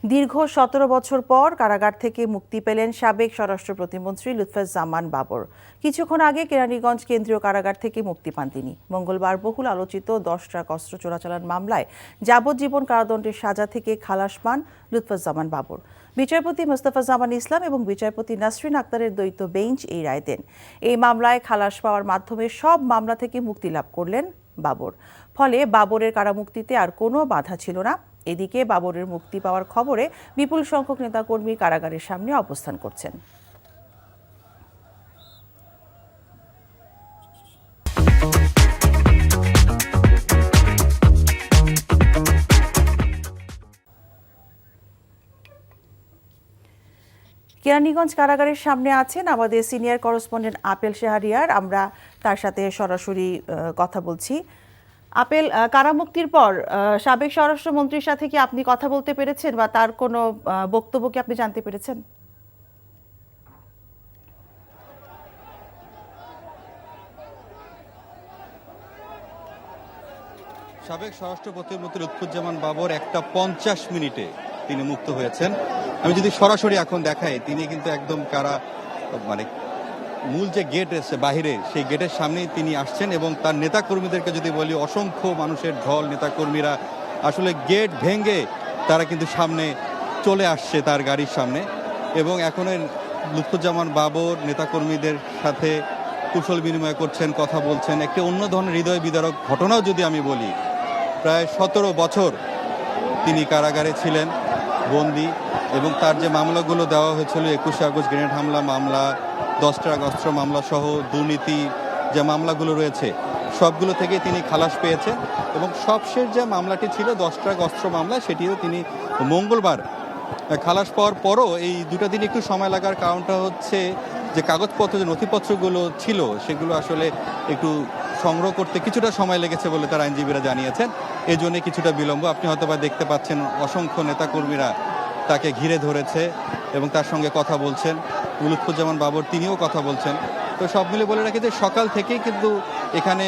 দীর্ঘ ১৭ বছর পর কারাগার থেকে মুক্তি পেলেন সাবেক স্বরাষ্ট্র প্রতিমন্ত্রী লুৎফুজ্জামান বাবর। কিছুক্ষণ আগে কেরানীগঞ্জ কেন্দ্রীয় কারাগার থেকে মুক্তি পান তিনি। মঙ্গলবার বহুল আলোচিত ১০ ট্রাক অস্ত্র চোরাচালান মামলায় যাবজ্জীবন কারাদণ্ডের সাজা থেকে খালাস পান লুৎফুজ্জামান বাবর। বিচারপতি মোস্তফা জামান ইসলাম এবং বিচারপতি নাসরিন আক্তারের দ্বৈত বেঞ্চ এই রায় দেন। এই মামলায় খালাস পাওয়ার মাধ্যমে সব মামলা থেকে মুক্তি লাভ করলেন বাবর। ফলে বাবরের কারামুক্তিতে আর কোনো বাধা ছিল না। এদিকে বাবরের মুক্তি পাওয়ার খবরে বিপুল সংখ্যক নেতাকর্মী কারাগারের সামনে অবস্থান করছেন। কেরানীগঞ্জ কারাগারের সামনে আছেন আমাদের সিনিয়র করেসপন্ডেন্ট আপেল শাহরিয়ার। আমরা তার সাথে সরাসরি কথা বলছি। আপেল, কারামুক্তির পর সাবেক স্বরাষ্ট্রমন্ত্রীর সাথে কি আপনি কথা বলতে পেরেছেন বা তার কোনো বক্তব্য কি আপনি জানতে পেরেছেন? সাবেক স্বরাষ্ট্র প্রতিমন্ত্রী লুৎফুজ্জামান বাবর 1টা 50 মিনিটে তিনি মুক্ত হয়েছেন। আমি যদি সরাসরি এখন দেখাই, তিনি কিন্তু একদম মানে মূল যে গেট আছে বাহিরে, সেই গেটের সামনেই তিনি আসছেন এবং তার নেতাকর্মীদেরকে যদি বলি, অসংখ্য মানুষের ঢল, নেতাকর্মীরা আসলে গেট ভেঙে তারা কিন্তু সামনে চলে আসছে তার গাড়ির সামনে। এবং এখন লুৎফুজ্জামান বাবর নেতাকর্মীদের সাথে কুশল বিনিময় করছেন, কথা বলছেন। একটি অন্য ধরনের হৃদয় বিদারক ঘটনাও যদি আমি বলি, প্রায় 17 বছর তিনি কারাগারে ছিলেন বন্দী, এবং তার যে মামলাগুলো দেওয়া হয়েছিল, 21শে আগস্ট গ্রেনেড হামলা মামলা, 10 ট্রাক অস্ত্র মামলা সহ দুর্নীতি যে মামলাগুলো রয়েছে, সবগুলো থেকে তিনি খালাস পেয়েছেন। এবং সবশেষ যে মামলাটি ছিল 10 ট্রাক অস্ত্র মামলা, সেটিও তিনি মঙ্গলবার খালাস পাওয়ার পরও এই দুটা দিন একটু সময় লাগার কারণটা হচ্ছে যে কাগজপত্র, যে নথিপত্রগুলো ছিল, সেগুলো আসলে একটু সংগ্রহ করতে কিছুটা সময় লেগেছে বলে তার আইনজীবীরা জানিয়েছেন। এই জন্য কিছুটা বিলম্ব। আপনি হয়তো বা দেখতে পাচ্ছেন অসংখ্য নেতাকর্মীরা তাকে ঘিরে ধরেছে এবং তার সঙ্গে কথা বলছেন। লুৎফুজ্জামান বাবর তিনিও কথা বলছেন। তো সব মিলে বলে রাখি যে সকাল থেকেই কিন্তু এখানে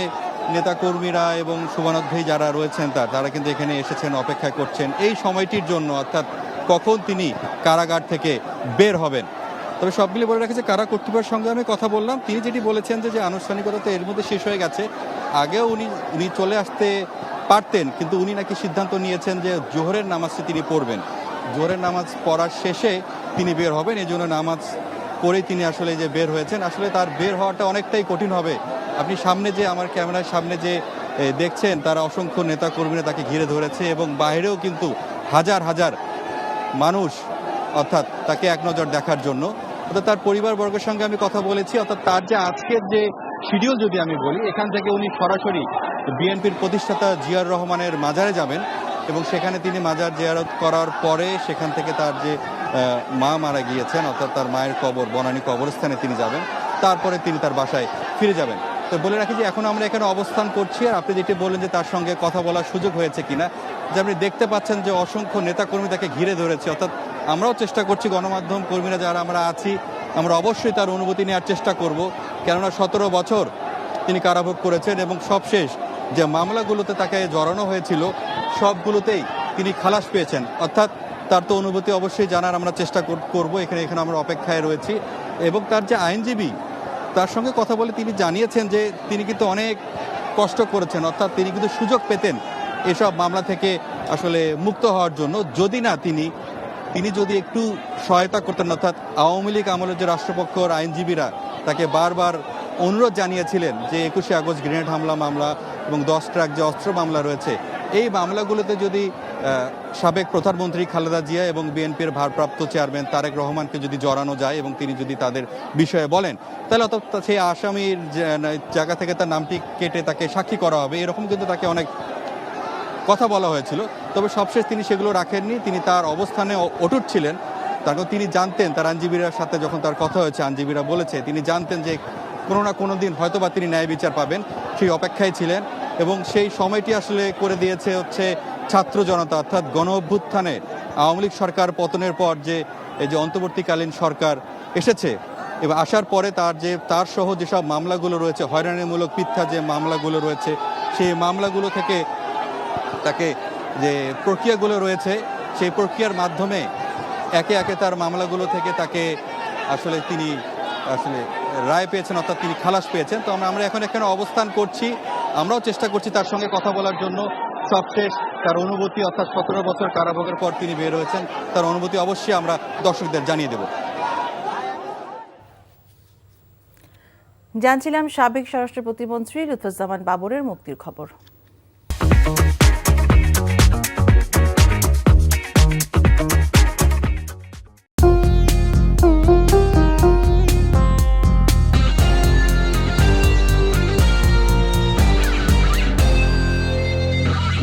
নেতাকর্মীরা এবং শুভানুধ্যায়ী যারা রয়েছেন তারা কিন্তু এখানে এসেছেন, অপেক্ষা করছেন এই সময়টির জন্য, অর্থাৎ কখন তিনি কারাগার থেকে বের হবেন। তবে সব মিলে বলে রাখি যে কারা কর্তৃপক্ষের সঙ্গে আমি কথা বললাম, তিনি যেটি বলেছেন যে আনুষ্ঠানিকতা তো এর মধ্যে শেষ হয়ে গেছে। আগেও উনি চলে আসতে পারতেন, কিন্তু উনি নাকি সিদ্ধান্ত নিয়েছেন যে জোহরের নামাজটি তিনি পড়বেন। জোহরের নামাজ পড়ার শেষে তিনি বের হবেন। এই জন্য নামাজ পড়েই তিনি আসলে যে বের হয়েছেন। আসলে তার বের হওয়াটা অনেকটাই কঠিন হবে। আপনি সামনে যে আমার ক্যামেরার সামনে যে দেখছেন, তারা অসংখ্য নেতাকর্মীরা তাকে ঘিরে ধরেছে এবং বাইরেও কিন্তু হাজার হাজার মানুষ, অর্থাৎ তাকে এক নজর দেখার জন্য। অর্থাৎ তার পরিবারবর্গের সঙ্গে আমি কথা বলেছি। অর্থাৎ তার যে আজকের যে শিডিউল যদি আমি বলি, এখান থেকে উনি সরাসরি বিএনপির প্রতিষ্ঠাতা জিয়াউর রহমানের মাজারে যাবেন এবং সেখানে তিনি মাজার জিয়ারত করার পরে সেখান থেকে তার যে মা মারা গিয়েছেন, অর্থাৎ তার মায়ের কবর বনানী কবরস্থানে তিনি যাবেন। তারপরে তিনি তার বাসায় ফিরে যাবেন। তো বলে রাখি যে এখন আমরা এখানে অবস্থান করছি। আর আপনি যেটি বললেন যে তার সঙ্গে কথা বলার সুযোগ হয়েছে কিনা, যে আপনি দেখতে পাচ্ছেন যে অসংখ্য নেতাকর্মী তাকে ঘিরে ধরেছে। অর্থাৎ আমরাও চেষ্টা করছি, গণমাধ্যম কর্মীরা যারা আমরা আছি, আমরা অবশ্যই তার অনুভূতি নেওয়ার চেষ্টা করব। কেননা 17 বছর তিনি কারাভোগ করেছেন এবং সবশেষ যে মামলাগুলোতে তাকে জড়ানো হয়েছিল, সবগুলোতেই তিনি খালাস পেয়েছেন। অর্থাৎ তার তো অনুভূতি অবশ্যই জানার আমরা চেষ্টা করব। এখানে আমরা অপেক্ষায় রয়েছি। এবং তার যে আইনজীবী, তার সঙ্গে কথা বলে তিনি জানিয়েছেন যে তিনি কিন্তু অনেক কষ্ট করেছেন। অর্থাৎ তিনি কিন্তু সুযোগ পেতেন এসব মামলা থেকে আসলে মুক্ত হওয়ার জন্য, যদি না তিনি যদি একটু সহায়তা করতেন। অর্থাৎ আওয়ামী লীগ আমলের যে রাষ্ট্রপক্ষের আইনজীবীরা তাকে বারবার অনুরোধ জানিয়েছিলেন যে 21শে আগস্ট গ্রেনেড হামলা মামলা এবং 10 ট্রাক যে অস্ত্র মামলা রয়েছে, এই মামলাগুলোতে যদি সাবেক প্রধানমন্ত্রী খালেদা জিয়া এবং বিএনপির ভারপ্রাপ্ত চেয়ারম্যান তারেক রহমানকে যদি জড়ানো যায় এবং তিনি যদি তাদের বিষয়ে বলেন, তাহলে অর্থাৎ সেই আসামির জায়গা থেকে তার নামটি কেটে তাকে সাক্ষী করা হবে, এরকম কিন্তু তাকে অনেক কথা বলা হয়েছিল। তবে সবশেষ তিনি সেগুলো রাখেননি। তিনি তার অবস্থানে অটুট ছিলেন। কারণ তিনি জানতেন, তার আইনজীবীর সাথে যখন তার কথা হয়েছে, আইনজীবীরা বলেছে তিনি জানতেন যে কোনো না কোনো দিন হয়তোবা তিনি ন্যায় বিচার পাবেন, সেই অপেক্ষায় ছিলেন। এবং সেই সময়টি আসলে করে দিয়েছে হচ্ছে ছাত্র জনতা, অর্থাৎ গণ অভ্যুত্থানে আওয়ামী লীগ সরকার পতনের পর যে এই যে অন্তর্বর্তীকালীন সরকার এসেছে এবং আসার পরে তার সহ যেসব মামলাগুলো রয়েছে, হয়রানিমূলক মিথ্যা যে মামলাগুলো রয়েছে, সেই মামলাগুলো থেকে তাকে যে প্রক্রিয়াগুলো রয়েছে সেই প্রক্রিয়ার মাধ্যমে একে একে তার মামলাগুলো থেকে তাকে তিনি রায় পেয়েছেন, অর্থাৎ তিনি খালাস পেয়েছেন। তো আমরা এখন এখানে অবস্থান করছি, আমরাও চেষ্টা করছি তার সঙ্গে কথা বলার জন্য। সবশেষ তার অনুভূতি, অর্থাৎ 17 বছর কারাভোগের পর তিনি বের হয়েছেন, তার অনুভূতি অবশ্যই আমরা দর্শকদের জানিয়ে দেব। জানছিলাম সাবেক স্বরাষ্ট্র প্রতিমন্ত্রী লুৎফুজ্জামান বাবরের মুক্তির খবর।